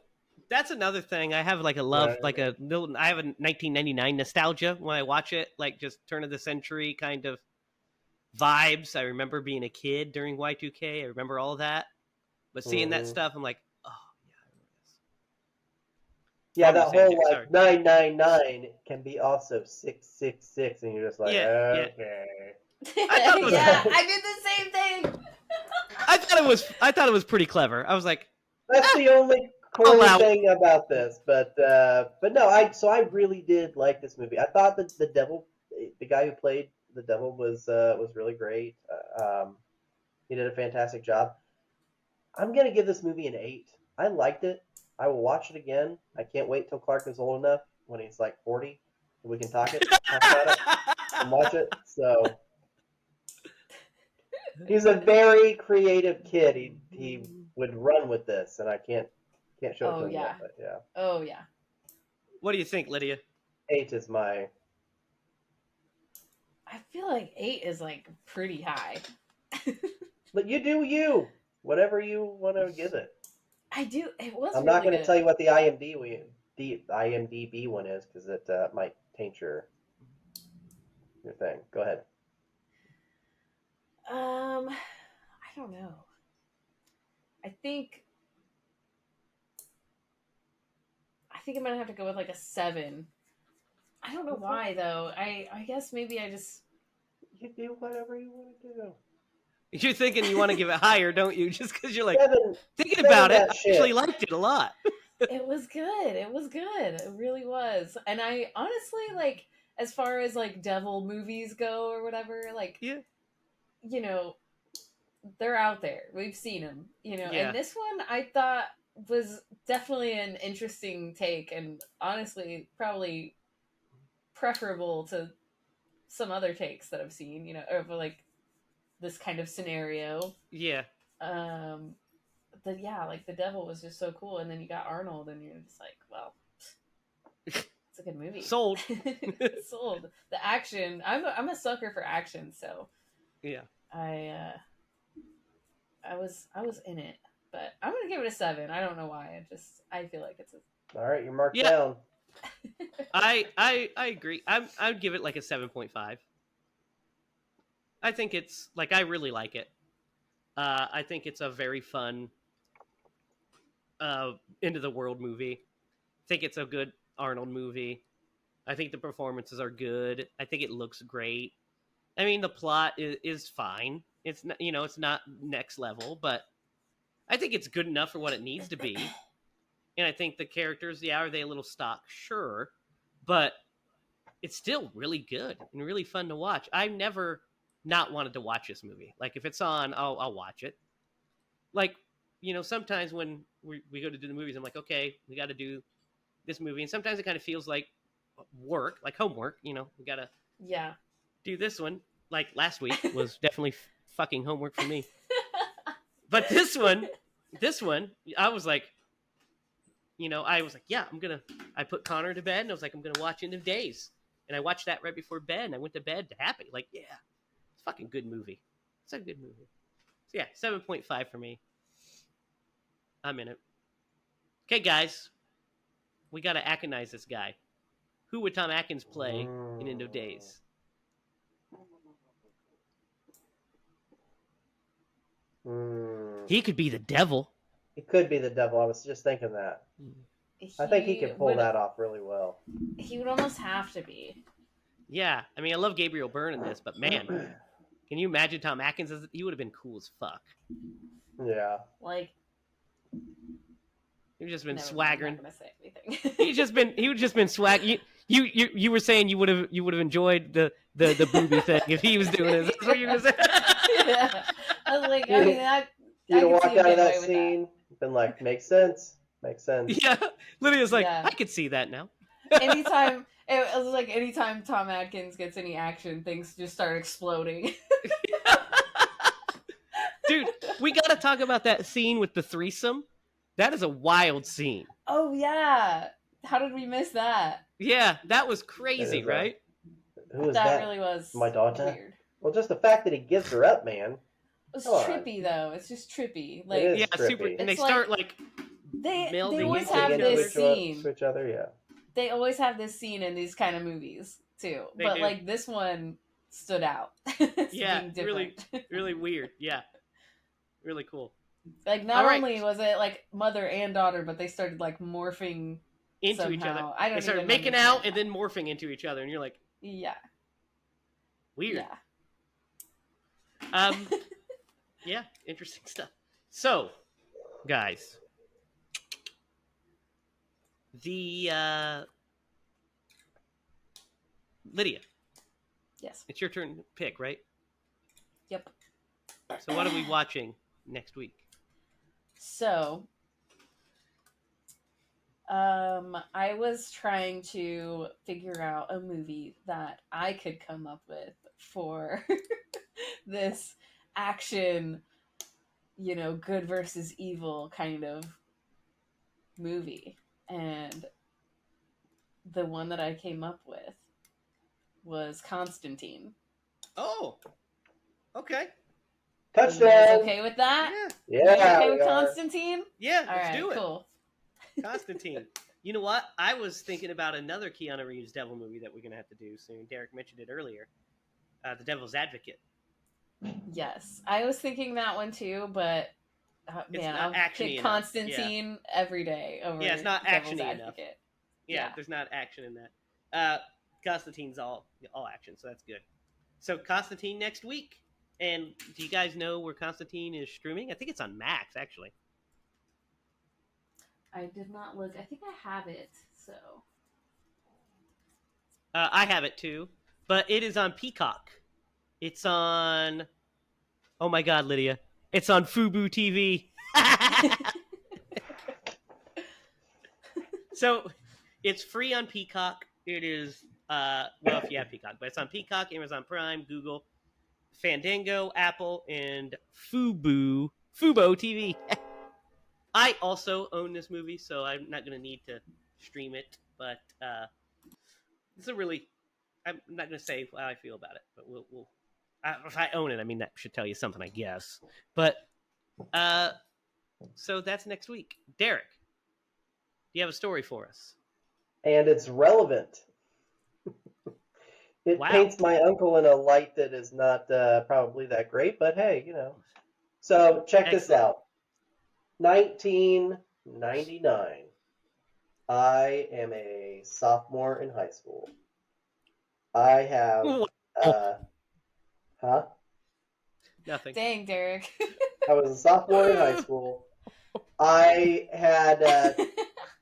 that's another thing. I have like a love, I have a 1999 nostalgia when I watch it, like just turn of the century kind of vibes. I remember being a kid during Y2K. I remember all of that. But seeing that stuff, I'm like, oh, yeah, I remember this. Yeah, that whole like 999 can be also 666, and you're just like, okay. Yeah, I did the same thing. I thought it was pretty clever. I was like, that's the only corny thing about this, but no, I really did like this movie. I thought that the guy who played the devil was really great. He did a fantastic job. I'm gonna give this movie an 8. I liked it. I will watch it again. I can't wait till Clark is old enough when he's like 40, and we can talk about it and watch it. So he's a very creative kid. He would run with this, and I can't show it to him yet, but yeah. Oh yeah. What do you think, Lydia? 8 is my. I feel like 8 is like pretty high. But you do you. Whatever you want to give it. I do. It was. I'm not going to tell you what the IMDb one is because it might taint your thing. Go ahead. I don't know. I think I'm gonna have to go with like a 7. I don't know why though. I guess maybe I just. You do whatever you want to do. You're thinking you want to give it higher, don't you? Just because you're like thinking about it. I actually liked it a lot. It was good. It was good. It really was. And I honestly like, as far as like devil movies go or whatever, like, you know, they're out there. We've seen them, And this one I thought was definitely an interesting take, and honestly probably preferable to some other takes that I've seen, of like this kind of scenario. Yeah. But yeah, like the devil was just so cool, and then you got Arnold, and you're just like, well, it's a good movie. Sold. Sold. The action. I'm a sucker for action, so yeah. I was in it, but I'm gonna give it a 7. I don't know why. I feel like it's a. All right, you're marked down. I agree. I would give it like a 7.5. I think it's like I really like it. I think it's a very fun end of the world movie. I think it's a good Arnold movie. I think the performances are good. I think it looks great. I mean, the plot is fine. It's not, it's not next level, but I think it's good enough for what it needs to be. And I think the characters, are they a little stock? Sure, but it's still really good and really fun to watch. I've never not wanted to watch this movie. Like if it's on, I'll watch it. Like, sometimes when we go to do the movies, I'm like, okay, we got to do this movie. And sometimes it kind of feels like work, like homework, we got to do this one. Like last week was definitely fucking homework for me. But this one, I was like, yeah, I put Connor to bed and I was like, I'm going to watch End of Days. And I watched that right before bed and I went to bed happy. Like, yeah, it's a fucking good movie. It's a good movie. So yeah, 7.5 for me. I'm in it. Okay, guys. We got to aconize this guy. Who would Tom Atkins play in End of Days? He could be the devil. He could be the devil. I was just thinking that. I think he could pull that off really well. He would almost have to be. Yeah, I mean, I love Gabriel Byrne in this, but man, can you imagine Tom Atkins? He would have been cool as fuck. Yeah. Like, He'd just been swaggering. I'm not gonna say anything. He would just been swag. You were saying you would have enjoyed the booby thing if he was doing it. That's what you were saying. Yeah. I was like, I mean, you'd have walked out of that scene, been like, makes sense. Yeah, Lydia's like, I could see that now. Anytime Tom Atkins gets any action, things just start exploding. Dude, we got to talk about that scene with the threesome. That is a wild scene. Oh yeah, how did we miss that? Yeah, that was crazy, right? Who was that? That really was my daughter. Weird. Well, just the fact that he gives her up, man. It's trippy though. It's just trippy. Like, it is trippy. Super. And they start like they always have this scene. To each other, yeah. They always have this scene in these kind of movies too, but do. Like this one stood out. Yeah, really weird. Yeah, really cool. Like not only was it like mother and daughter, but they started like morphing into somehow. each other. I don't. They started making out and then morphing into each other, and you're like, yeah, weird. Yeah. Yeah, interesting stuff. So, guys, the Lydia. Yes. It's your turn to pick, right? Yep. So what are we watching next week? So, I was trying to figure out a movie that I could come up with for this action, good versus evil kind of movie. And the one that I came up with was Constantine. Oh, okay. Touchdown! Okay with that? Yeah. Okay with Constantine? Yeah, let's do it. Cool. Constantine. You know what? I was thinking about another Keanu Reeves devil movie that we're going to have to do soon. Derek mentioned it earlier. The Devil's Advocate. Yes. I was thinking that one too, but man, I'll pick Constantine every day over it's not actiony enough. Yeah, there's not action in that. Constantine's all action, so that's good. So Constantine next week. And do you guys know where Constantine is streaming? I think it's on Max, actually. I did not look. I think I have it, so. I have it too, but it is on Peacock. It's on... Oh my God, Lydia. It's on Fubo TV. So, it's free on Peacock. It is, if you have Peacock, but it's on Peacock, Amazon Prime, Google, Fandango, Apple, and Fubo TV. I also own this movie, so I'm not going to need to stream it, but it's a really... I'm not going to say how I feel about it, but we'll if I own it, I mean, that should tell you something, I guess. But, so that's next week. Derek, do you have a story for us? And it's relevant. It paints my uncle in a light that is not probably that great, but hey, So check this out. 1999. I am a sophomore in high school. I have... Huh? Nothing. Dang, Derek. I was a sophomore in high school. I had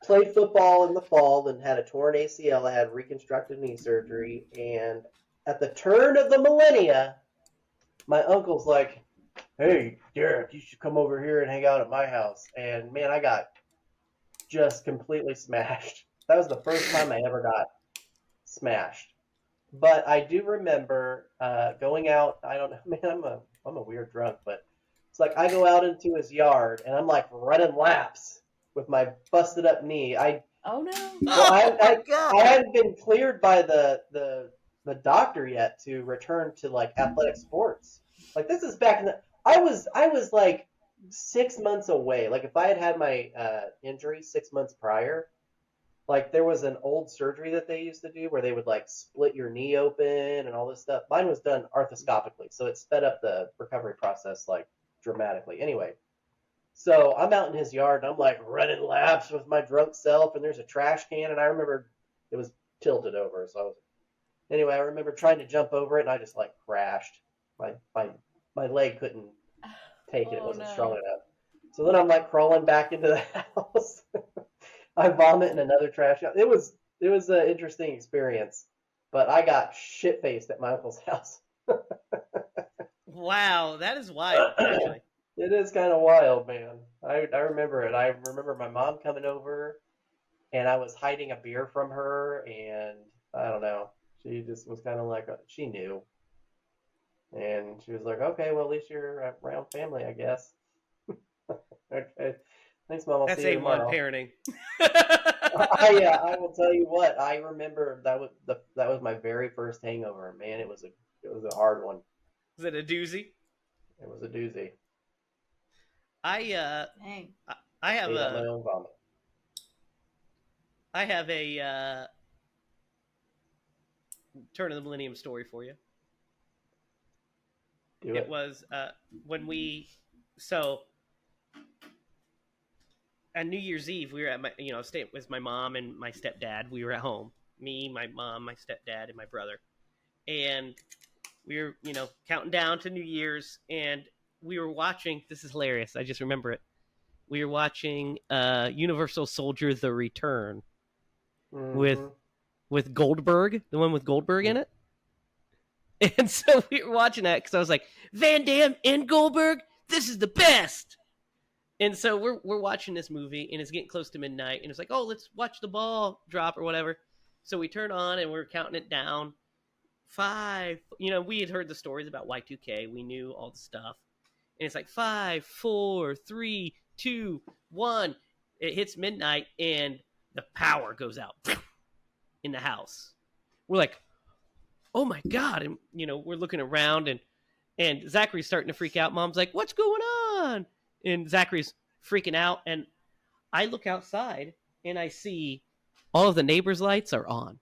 played football in the fall and had a torn ACL. I had reconstructive knee surgery. And at the turn of the millennia, my uncle's like, hey, Derek, you should come over here and hang out at my house. And man, I got just completely smashed. That was the first time I ever got smashed. But I do remember going out. I don't know, man. I'm a weird drunk, but it's like I go out into his yard and I'm like running laps with my busted up knee. Oh no! Well, I hadn't been cleared by the doctor yet to return to like athletic sports. Like this is back in the. I was like 6 months away. Like if I had my injury 6 months prior, like there was an old surgery that they used to do where they would like split your knee open and all this stuff. Mine was done arthroscopically, so it sped up the recovery process like dramatically. Anyway, so I'm out in his yard and I'm like running laps with my drunk self, and there's a trash can, and I remember it was tilted over, so I was anyway. I remember trying to jump over it, and I just like crashed. My leg couldn't take it; it wasn't strong enough. So then I'm like crawling back into the house. I vomit in another trash can. It was an interesting experience, but I got shit faced at my uncle's house. Wow, that is wild. Actually, it is kind of wild, man. I remember it. I remember my mom coming over, and I was hiding a beer from her, and I don't know. She just was kind of like she knew, and she was like, "Okay, well at least you're around family, I guess." Okay. Thanks, Mom. I'll that's see you tomorrow. A1 parenting. I will tell you what. I remember that was my very first hangover. Man, it was a hard one. Was it a doozy? It was a doozy. I have my own vomit. I have a Turn of the Millennium story for you. It was when we on New Year's Eve, we were at staying with my mom and my stepdad. We were at home. Me, my mom, my stepdad, and my brother. And we were, counting down to New Year's, and we were watching, this is hilarious, I just remember it. We were watching Universal Soldier The Return with Goldberg, the one with Goldberg in it. And so we were watching that because I was like, Van Damme and Goldberg, this is the best. And so we're watching this movie, and it's getting close to midnight, and it's like, oh, let's watch the ball drop or whatever. So we turn on, and we're counting it down. 5, we had heard the stories about Y2K. We knew all the stuff. And it's like 5, 4, 3, 2, 1. It hits midnight, and the power goes out in the house. We're like, oh my God. And, we're looking around, and Zachary's starting to freak out. Mom's like, what's going on? And Zachary's freaking out, and I look outside, and I see all of the neighbors' lights are on.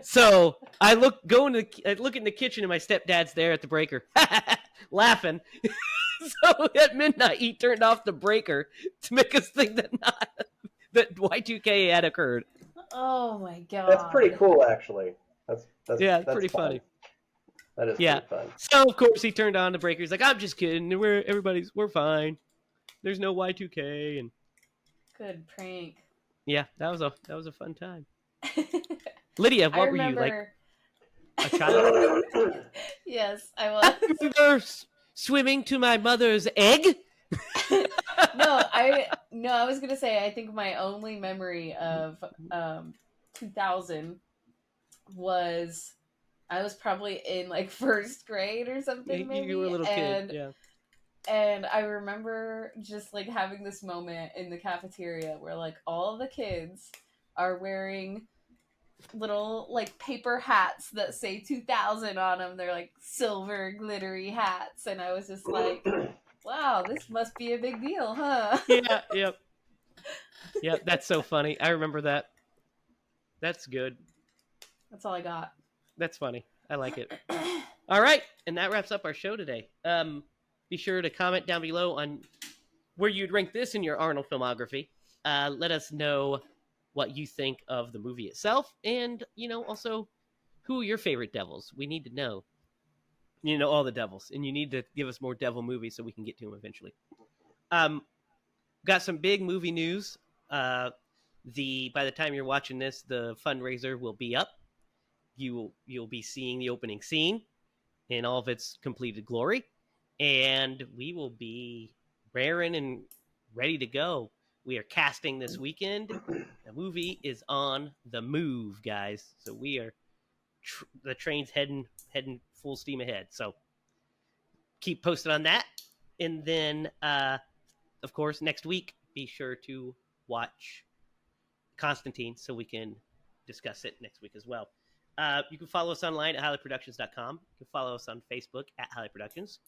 So I look in the kitchen, and my stepdad's there at the breaker, laughing. So at midnight, he turned off the breaker to make us think that Y2K had occurred. Oh my God, that's pretty cool, actually. That's pretty funny. That is pretty fun. So of course he turned on the breaker. He's like, "I'm just kidding. We're fine. There's no Y2K." And good prank. Yeah, that was a fun time. Lydia, what were you like? A child? Yes, I was. I remember swimming to my mother's egg. No, I was gonna say I think my only memory of 2000 was I was probably in like first grade or something. Maybe you were a little kid, yeah. And I remember just like having this moment in the cafeteria where like all the kids are wearing little like paper hats that say 2000 on them. They're like silver glittery hats, and I was just like, wow, this must be a big deal, huh? Yeah, yep, that's so funny. I remember that. That's good. That's all I got. That's funny. I like it. All right, and that wraps up our show today. Be sure to comment down below on where you'd rank this in your Arnold filmography. Let us know what you think of the movie itself, and also who are your favorite devils. We need to know. All the devils, and you need to give us more devil movies so we can get to them eventually. Got some big movie news. By the time you're watching this, the fundraiser will be up. You'll be seeing the opening scene in all of its completed glory, and we will be raring and ready to go. We are casting this weekend. The movie is on the move, guys. So we are the train's heading full steam ahead. So keep posted on that, and then of course next week be sure to watch Constantine so we can discuss it next week as well. You can follow us online at HiLaProductions.com. You can follow us on Facebook at HiLa Productions.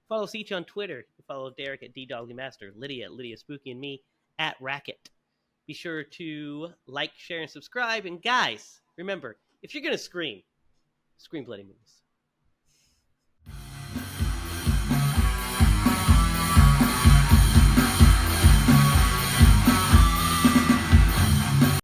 Follow us each on Twitter. You can follow Derek at DDoglyMaster, Lydia at Lydia Spooky, and me at Racket. Be sure to like, share, and subscribe. And guys, remember, if you're going to scream bloody movies.